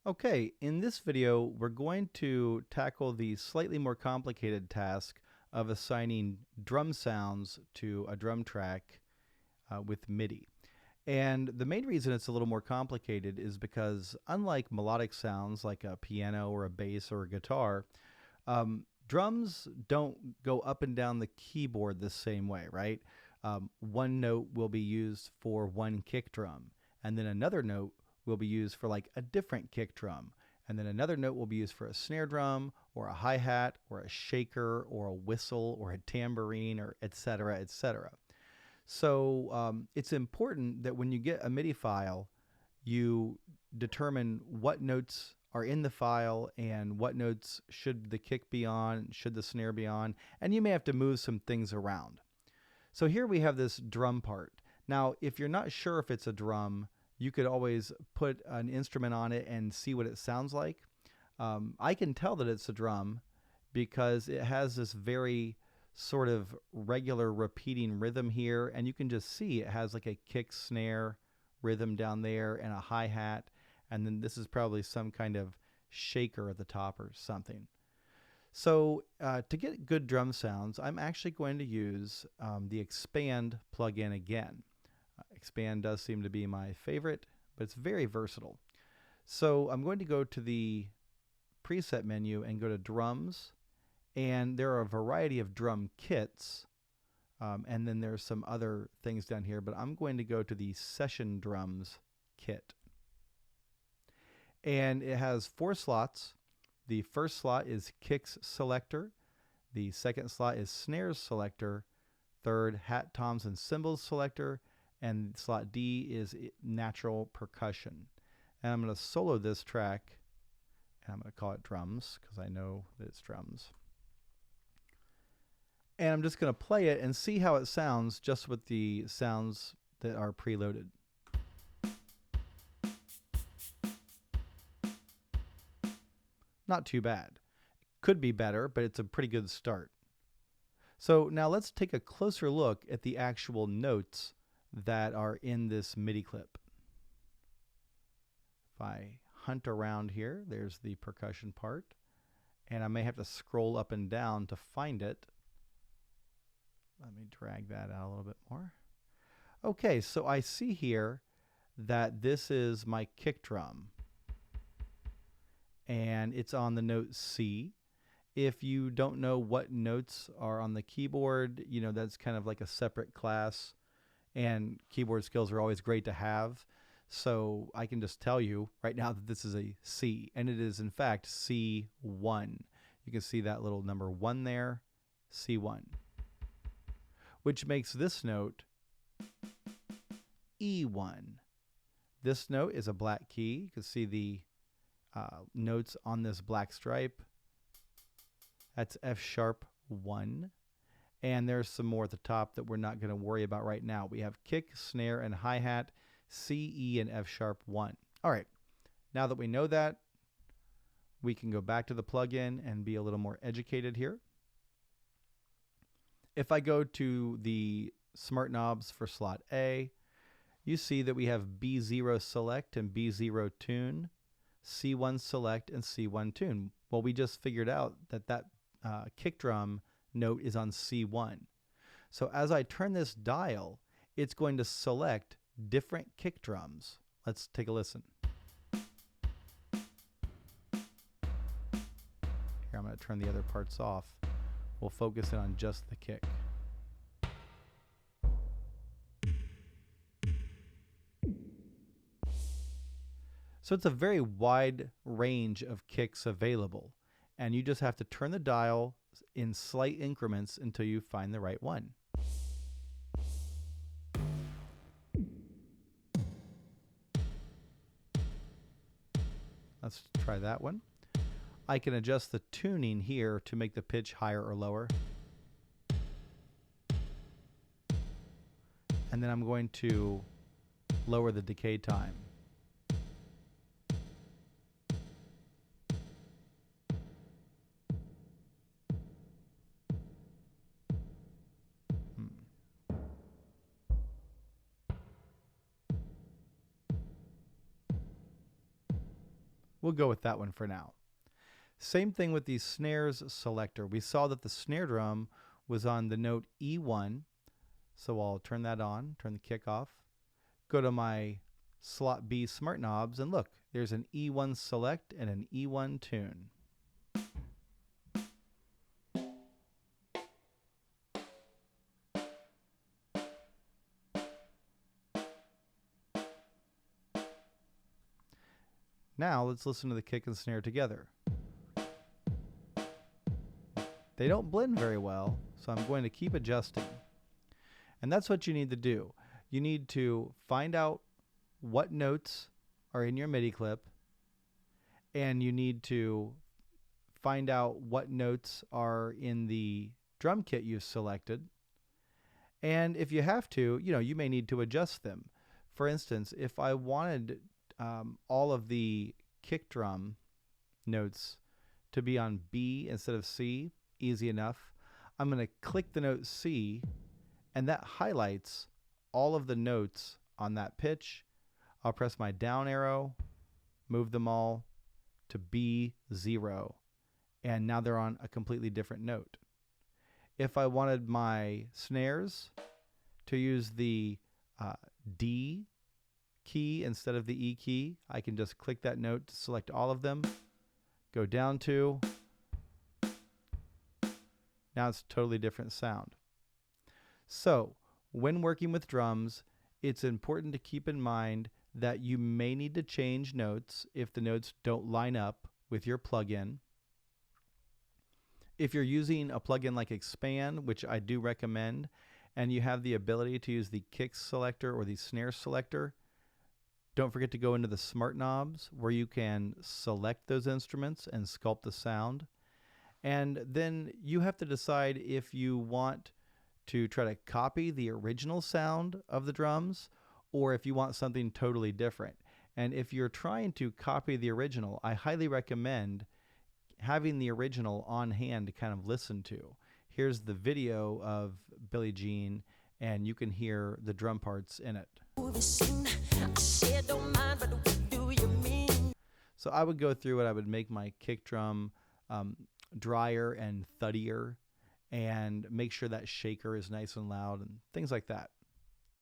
Okay, in this video, we're going to tackle the slightly more complicated task of assigning drum sounds to a drum track with MIDI. And the main reason it's a little more complicated is because unlike melodic sounds like a piano or a bass or a guitar, drums don't go up and down the keyboard the same way, right? One note will be used for one kick drum, and then another note will be used for like a different kick drum, and then another note will be used for a snare drum or a hi-hat or a shaker or a whistle or a tambourine or etc., etc. So it's important that when you get a MIDI file, you determine what notes are in the file and what notes should the kick be on, should the snare be on, and you may have to move some things around. So here we have this drum part. Now, if you're not sure if it's a drum, you could always put an instrument on it and see what it sounds like. I can tell that it's a drum because it has this very sort of regular repeating rhythm here, and you can just see it has like a kick snare rhythm down there and a hi-hat, and then this is probably some kind of shaker at the top or something. So to get good drum sounds, I'm actually going to use the Expand plugin again. Expand does seem to be my favorite, but it's very versatile. So I'm going to go to the preset menu and go to drums, and there are a variety of drum kits, and then there's some other things down here, but I'm going to go to the session drums kit. And it has 4 slots. The first slot is kicks selector. The second slot is snares selector. Third, hat, toms, and cymbals selector. And slot D is natural percussion. And I'm going to solo this track, and I'm going to call it drums because I know that it's drums. And I'm just going to play it and see how it sounds just with the sounds that are preloaded. Not too bad. Could be better, but it's a pretty good start. So now let's take a closer look at the actual notes that are in this MIDI clip. If I hunt around here, there's the percussion part, and I may have to scroll up and down to find it. Let me drag that out a little bit more. Okay, so I see here that this is my kick drum, and it's on the note C. If you don't know what notes are on the keyboard, you know, that's kind of like a separate class, and keyboard skills are always great to have. So I can just tell you right now that this is a C, and it is in fact C1. You can see that little number 1 there, C1, which makes this note E1. This note is a black key. You can see the notes on this black stripe. That's F sharp 1. And there's some more at the top that we're not going to worry about right now. We have kick, snare, and hi-hat, C, E, and F sharp 1. All right, now that we know that, we can go back to the plugin and be a little more educated here. If I go to the smart knobs for slot A, you see that we have B0 select and B0 tune, C1 select, and C1 tune. Well, we just figured out that that kick drum note is on C1. So as I turn this dial, it's going to select different kick drums. Let's take a listen. Here, I'm going to turn the other parts off. We'll focus in on just the kick. So it's a very wide range of kicks available, and you just have to turn the dial in slight increments until you find the right one. Let's try that one. I can adjust the tuning here to make the pitch higher or lower. And then I'm going to lower the decay time. We'll go with that one for now. Same thing with the snares selector. We saw that the snare drum was on the note E1, so I'll turn that on, turn the kick off, go to my slot B smart knobs, and look, there's an E1 select and an E1 tune. Now let's listen to the kick and snare together. They don't blend very well, so I'm going to keep adjusting. And that's what you need to do. You need to find out what notes are in your MIDI clip, and you need to find out what notes are in the drum kit you've selected. And if you have to, you may need to adjust them. For instance, if I wanted all of the kick drum notes to be on B instead of C, easy enough. I'm going to click the note C, and that highlights all of the notes on that pitch. I'll press my down arrow, move them all to B0, and now they're on a completely different note. If I wanted my snares to use the D key instead of the E key, I can just click that note to select all of them, go down to, now it's a totally different sound. So when working with drums, it's important to keep in mind that you may need to change notes if the notes don't line up with your plugin. If you're using a plugin like Expand, which I do recommend, and you have the ability to use the kick selector or the snare selector, don't forget to go into the smart knobs where you can select those instruments and sculpt the sound. And then you have to decide if you want to try to copy the original sound of the drums or if you want something totally different. And if you're trying to copy the original, I highly recommend having the original on hand to kind of listen to. Here's the video of Billie Jean, and you can hear the drum parts in it. So I would go through it. I would make my kick drum drier and thuddier and make sure that shaker is nice and loud and things like that.